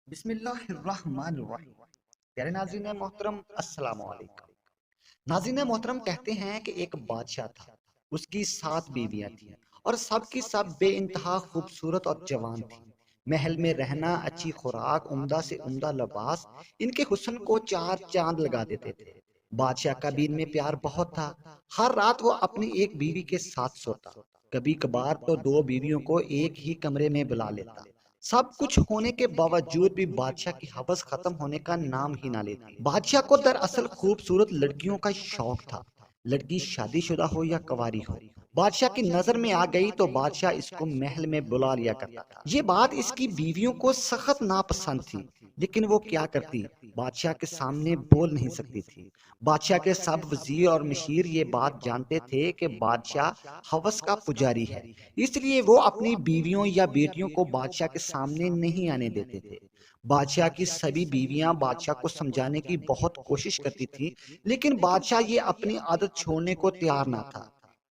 بسم اللہ الرحمن الرحیم۔ پیارے ناظرین محترم، السلام علیکم۔ ناظرین محترم، کہتے ہیں کہ ایک بادشاہ تھا، اس کی 7 بیویاں تھیں اور سب کی سب بے انتہا خوبصورت اور جوان تھیں۔ محل میں رہنا، اچھی خوراک، عمدہ سے عمدہ لباس ان کے حسن کو 4 چاند لگا دیتے تھے۔ بادشاہ کا بھی ان میں پیار بہت تھا۔ ہر رات وہ اپنی ایک بیوی کے ساتھ سوتا، کبھی کبھار تو 2 بیویوں کو ایک ہی کمرے میں بلا لیتا۔ سب کچھ ہونے کے باوجود بھی بادشاہ کی ہوس ختم ہونے کا نام ہی نہ لیتی۔ بادشاہ کو دراصل خوبصورت لڑکیوں کا شوق تھا، لڑکی شادی شدہ ہو یا کنواری ہو۔ بادشاہ کی نظر میں آ گئی تو بادشاہ اس کو محل میں بلا لیا کرتا تھا۔ یہ بات اس کی بیویوں کو سخت ناپسند تھی، لیکن وہ کیا کرتی، بادشاہ کے سامنے بول نہیں سکتی تھی۔ بادشاہ کے سب وزیر اور مشیر یہ بات جانتے تھے کہ بادشاہ ہوس کا پجاری ہے، اس لیے وہ اپنی بیویوں یا بیٹیوں کو بادشاہ کے سامنے نہیں آنے دیتے تھے۔ بادشاہ کی سبھی بیویاں بادشاہ کو سمجھانے کی بہت کوشش کرتی تھی، لیکن بادشاہ یہ اپنی عادت چھوڑنے کو تیار نہ تھا۔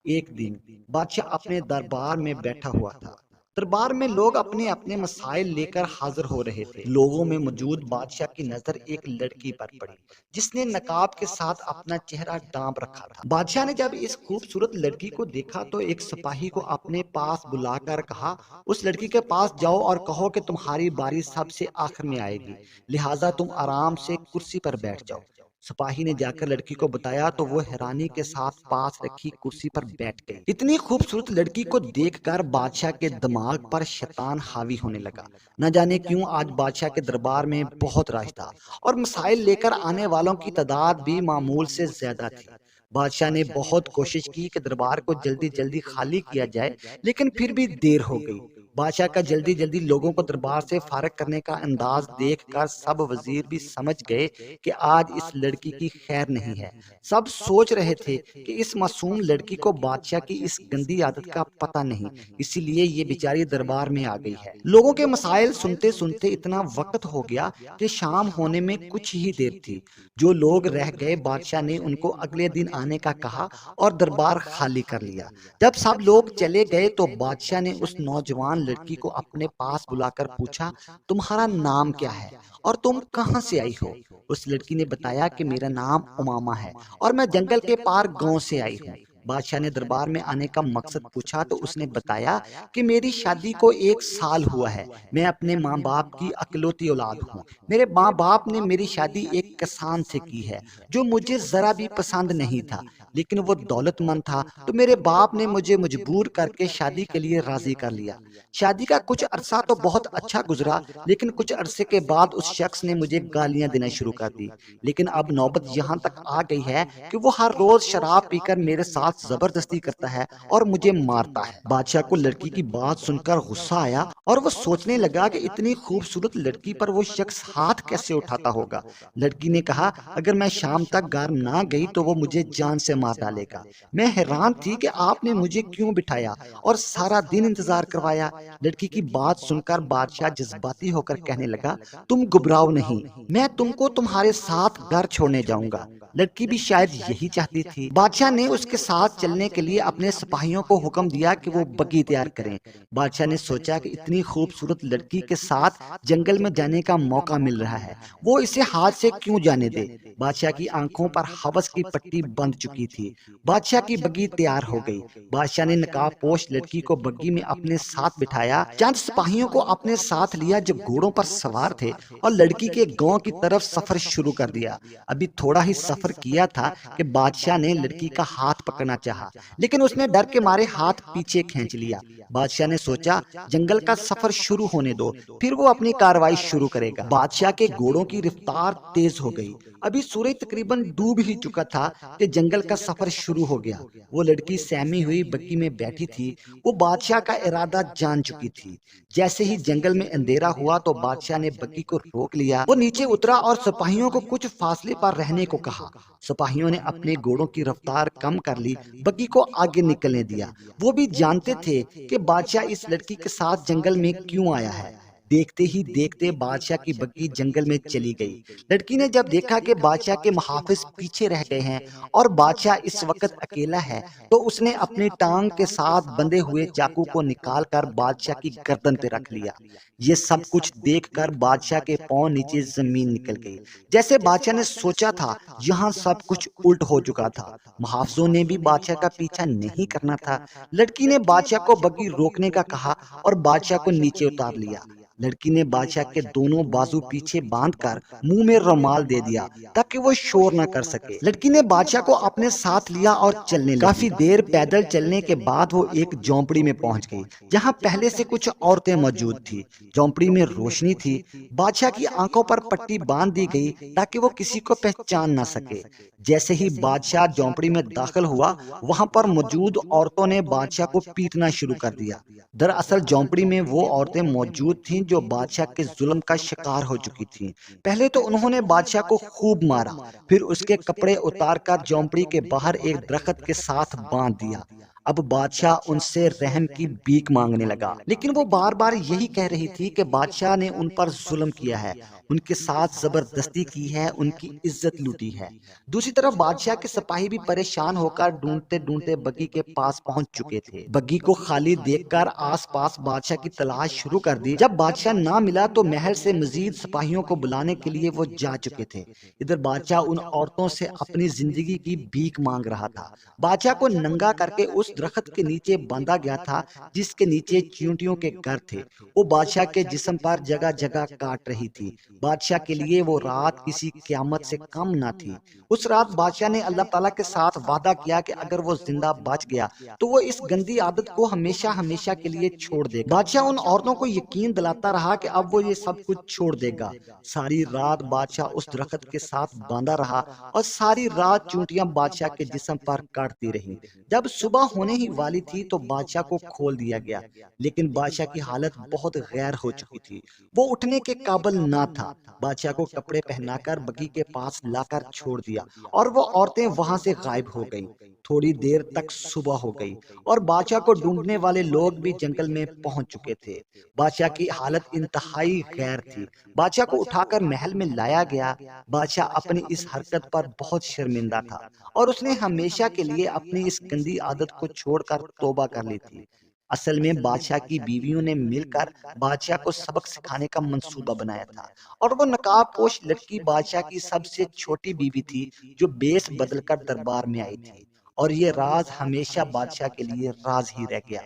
ایک دن بادشاہ اپنے دربار میں بیٹھا ہوا تھا۔ دربار میں لوگ اپنے اپنے مسائل لے کر حاضر ہو رہے تھے۔ لوگوں میں موجود بادشاہ کی نظر ایک لڑکی پر پڑی، جس نے نقاب کے ساتھ اپنا چہرہ ڈانپ رکھا تھا۔ بادشاہ نے جب اس خوبصورت لڑکی کو دیکھا تو ایک سپاہی کو اپنے پاس بلا کر کہا، اس لڑکی کے پاس جاؤ اور کہو کہ تمہاری باری سب سے آخر میں آئے گی، لہٰذا تم آرام سے کرسی پر بیٹھ جاؤ۔ سپاہی نے جا کر لڑکی کو بتایا تو وہ حیرانی کے ساتھ پاس رکھی کرسی پر بیٹھ گئی۔ اتنی خوبصورت لڑکی کو دیکھ کر بادشاہ کے دماغ پر شیطان حاوی ہونے لگا۔ نہ جانے کیوں آج بادشاہ کے دربار میں بہت رش تھا اور مسائل لے کر آنے والوں کی تعداد بھی معمول سے زیادہ تھی۔ بادشاہ نے بہت کوشش کی کہ دربار کو جلدی جلدی خالی کیا جائے، لیکن پھر بھی دیر ہو گئی۔ بادشاہ کا جلدی جلدی لوگوں کو دربار سے فارغ کرنے کا انداز دیکھ کر سب وزیر بھی سمجھ گئے کہ آج اس لڑکی کی خیر نہیں ہے۔ سب سوچ رہے تھے کہ اس معصوم لڑکی کو بادشاہ کی اس گندی عادت کا پتہ نہیں، اسی لیے یہ بیچاری دربار میں آ گئی ہے۔ لوگوں کے مسائل سنتے سنتے اتنا وقت ہو گیا کہ شام ہونے میں کچھ ہی دیر تھی۔ جو لوگ رہ گئے بادشاہ نے ان کو اگلے دن آنے کا کہا اور دربار خالی کر لیا۔ جب سب لوگ چلے گئے تو بادشاہ نے اس نوجوان لڑکی کو اپنے پاس بلا کر پوچھا، تمہارا نام کیا ہے اور تم کہاں سے آئی ہو؟ اس لڑکی نے بتایا کہ میرا نام امامہ ہے اور میں جنگل کے پار گاؤں سے آئی ہوں۔ بادشاہ نے دربار میں آنے کا مقصد پوچھا تو اس نے بتایا کہ میری شادی کو 1 سال ہوا ہے، میں اپنے ماں باپ کی اکلوتی اولاد ہوں۔ میرے ماں باپ نے میری شادی ایک کسان سے کی ہے جو مجھے ذرا بھی پسند نہیں تھا، لیکن وہ دولت مند تھا تو میرے باپ نے مجھے مجبور کر کے شادی کے لیے راضی کر لیا۔ شادی کا کچھ عرصہ تو بہت اچھا گزرا، لیکن کچھ عرصے کے بعد اس شخص نے مجھے گالیاں دینا شروع کر دی، لیکن اب نوبت یہاں تک آ گئی ہے کہ وہ ہر روز شراب پی کر میرے ساتھ زبردستی کرتا ہے اور مجھے مارتا ہے۔ بادشاہ کو لڑکی کی بات سن کر غصہ آیا اور وہ سوچنے لگا کہ اتنی خوبصورت لڑکی پر وہ شخص ہاتھ کیسے اٹھاتا ہوگا۔ لڑکی نے کہا، اگر میں شام تک گھر نہ گئی تو وہ مجھے جان سے مار ڈالے گا۔ میں حیران تھی کہ آپ نے مجھے کیوں بٹھایا اور سارا دن انتظار کروایا۔ لڑکی کی بات سن کر بادشاہ جذباتی ہو کر کہنے لگا، تم گھبراؤ نہیں، میں تم کو تمہارے ساتھ گھر چھوڑنے جاؤں گا۔ لڑکی بھی شاید یہی چاہتی تھی۔ بادشاہ نے اس کے ساتھ چلنے کے لیے اپنے سپاہیوں کو حکم دیا کہ وہ بگی تیار کریں۔ بادشاہ نے سوچا کہ اتنی خوبصورت لڑکی کے ساتھ جنگل میں جانے کا موقع مل رہا ہے، وہ اسے ہاتھ سے کیوں جانے دے۔ بادشاہ کی آنکھوں پر ہوس کی پٹی بند چکی تھی۔ بادشاہ کی بگی تیار ہو گئی۔ بادشاہ نے نقاب پوش لڑکی کو بگی میں اپنے ساتھ بٹھایا، چند سپاہیوں کو اپنے ساتھ لیا جو گھوڑوں پر سوار تھے، اور لڑکی کے گاؤں کی طرف سفر شروع کر دیا۔ ابھی تھوڑا ہی سفر کیا تھا کہ بادشاہ نے لڑکی کا ہاتھ پکڑنا چاہا، لیکن اس نے ڈر کے مارے ہاتھ پیچھے کھینچ لیا۔ بادشاہ نے سوچا، جنگل کا سفر شروع ہونے دو، پھر وہ اپنی کارروائی شروع کرے گا۔ بادشاہ کے گھوڑوں کی رفتار تیز ہو گئی۔ ابھی سورج تقریباً ڈوب ہی چکا تھا کہ جنگل کا سفر شروع ہو گیا۔ وہ لڑکی سہمی ہوئی بگی میں بیٹھی تھی، وہ بادشاہ کا ارادہ جان چکی تھی۔ جیسے ہی جنگل میں اندھیرا ہوا تو بادشاہ نے بگی کو روک لیا۔ وہ نیچے اترا اور سپاہیوں کو کچھ فاصلے پر رہنے کو کہا۔ سپاہیوں نے اپنے گھوڑوں کی رفتار کم کر لی، بگی کو آگے نکلنے دیا۔ وہ بھی جانتے تھے کہ بادشاہ اس لڑکی کے ساتھ جنگل میں کیوں آیا ہے۔ دیکھتے ہی دیکھتے بادشاہ کی بگھی جنگل میں چلی گئی۔ لڑکی نے جب دیکھا کہ بادشاہ کے محافظ پیچھے رہ گئے ہیں اور بادشاہ اس وقت اکیلا ہے تو اس نے اپنی ٹانگ کے ساتھ بندھے ہوئے چاقو کو نکال کر بادشاہ کی گردن پہ رکھ لیا۔ یہ سب کچھ دیکھ کر بادشاہ کے پاؤں نیچے زمین نکل گئی۔ جیسے بادشاہ نے سوچا تھا یہاں سب کچھ الٹ ہو چکا تھا۔ محافظوں نے بھی بادشاہ کا پیچھا نہیں کرنا تھا۔ لڑکی نے بادشاہ کو بگھی روکنے کا کہا اور بادشاہ کو نیچے اتار لیا۔ لڑکی نے بادشاہ کے دونوں بازو پیچھے باندھ کر منہ میں رومال دے دیا تاکہ وہ شور نہ کر سکے۔ لڑکی نے بادشاہ کو اپنے ساتھ لیا اور چلنے لگی۔ کافی دیر پیدل چلنے کے بعد وہ ایک جھونپڑی میں پہنچ گئی جہاں پہلے سے کچھ عورتیں موجود تھی۔ جھونپڑی میں روشنی تھی۔ بادشاہ کی آنکھوں پر پٹی باندھ دی گئی تاکہ وہ کسی کو پہچان نہ سکے۔ جیسے ہی بادشاہ جھونپڑی میں داخل ہوا وہاں پر موجود عورتوں نے بادشاہ کو پیٹنا شروع کر دیا۔ دراصل جھونپڑی میں وہ عورتیں موجود تھیں جو بادشاہ کے ظلم کا شکار ہو چکی تھیں۔ پہلے تو انہوں نے بادشاہ کو خوب مارا، پھر اس کے کپڑے اتار کر جھونپڑی کے باہر ایک درخت کے ساتھ باندھ دیا۔ اب بادشاہ ان سے رحم کی بھیک مانگنے لگا، لیکن وہ بار بار یہی کہہ رہی تھی کہ بادشاہ نے ان پر ظلم کیا ہے، ان کے ساتھ زبردستی کی ہے، ان کی عزت لوٹی ہے۔ دوسری طرف بادشاہ کے سپاہی بھی پریشان ہو کر ڈھونڈتے ڈھونڈتے بگھی کے پاس پہنچ چکے تھے۔ بگھی کو خالی دیکھ کر آس پاس بادشاہ کی تلاش شروع کر دی۔ جب بادشاہ نہ ملا تو محل سے مزید سپاہیوں کو بلانے کے لیے وہ جا چکے تھے۔ ادھر بادشاہ ان عورتوں سے اپنی زندگی کی بھیک مانگ رہا تھا۔ بادشاہ کو ننگا کر کے اس درخت کے نیچے باندھا گیا تھا جس کے نیچے چیونٹیوں کے گھر تھے۔ وہ بادشاہ کے جسم پر جگہ جگہ کاٹ رہی تھی۔ بادشاہ کے لیے وہ رات کسی قیامت سے کم نہ تھی۔ اس رات بادشاہ نے اللہ تعالیٰ کے ساتھ وعدہ کیا کہ اگر وہ زندہ بچ گیا تو وہ اس گندی عادت کو ہمیشہ ہمیشہ کے لیے چھوڑ دے گا۔ بادشاہ ان عورتوں کو یقین دلاتا رہا کہ اب وہ یہ سب کچھ چھوڑ دے گا۔ ساری رات بادشاہ اس درخت کے ساتھ باندھا رہا اور ساری رات چونٹیاں بادشاہ کے جسم پر کاٹتی رہیں۔ جب صبح ہونے ہی والی تھی تو بادشاہ کو کھول دیا گیا، لیکن بادشاہ کی حالت بہت غیر ہو چکی تھی۔ وہ اٹھنے کے قابل نہ تھا۔ بادشاہ کو کپڑے پہنا کر بگھی کے پاس لا کر چھوڑ دیا اور وہ عورتیں وہاں سے غائب ہو گئیں۔ تھوڑی دیر تک صبح ہو گئی اور بادشاہ کو ڈھونڈنے والے لوگ بھی جنگل میں پہنچ چکے تھے۔ بادشاہ کی حالت انتہائی غیر تھی۔ بادشاہ کو اٹھا کر محل میں لایا گیا۔ بادشاہ اپنی اس حرکت پر بہت شرمندہ تھا اور اس نے ہمیشہ کے لیے اپنی اس گندی عادت کو چھوڑ کر توبہ کر لی تھی۔ اصل میں بادشاہ کی بیویوں نے مل کر بادشاہ کو سبق سکھانے کا منصوبہ بنایا تھا اور وہ نقاب پوش لڑکی بادشاہ کی سب سے چھوٹی بیوی تھی جو بیس بدل کر دربار میں آئی تھی، اور یہ راز ہمیشہ بادشاہ کے لیے راز ہی رہ گیا۔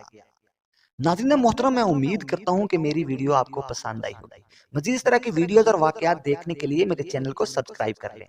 ناظرین محترم، میں امید کرتا ہوں کہ میری ویڈیو آپ کو پسند آئی ہوگی۔ مزید اس طرح کی ویڈیوز اور واقعات دیکھنے کے لیے میرے چینل کو سبسکرائب کر لیں۔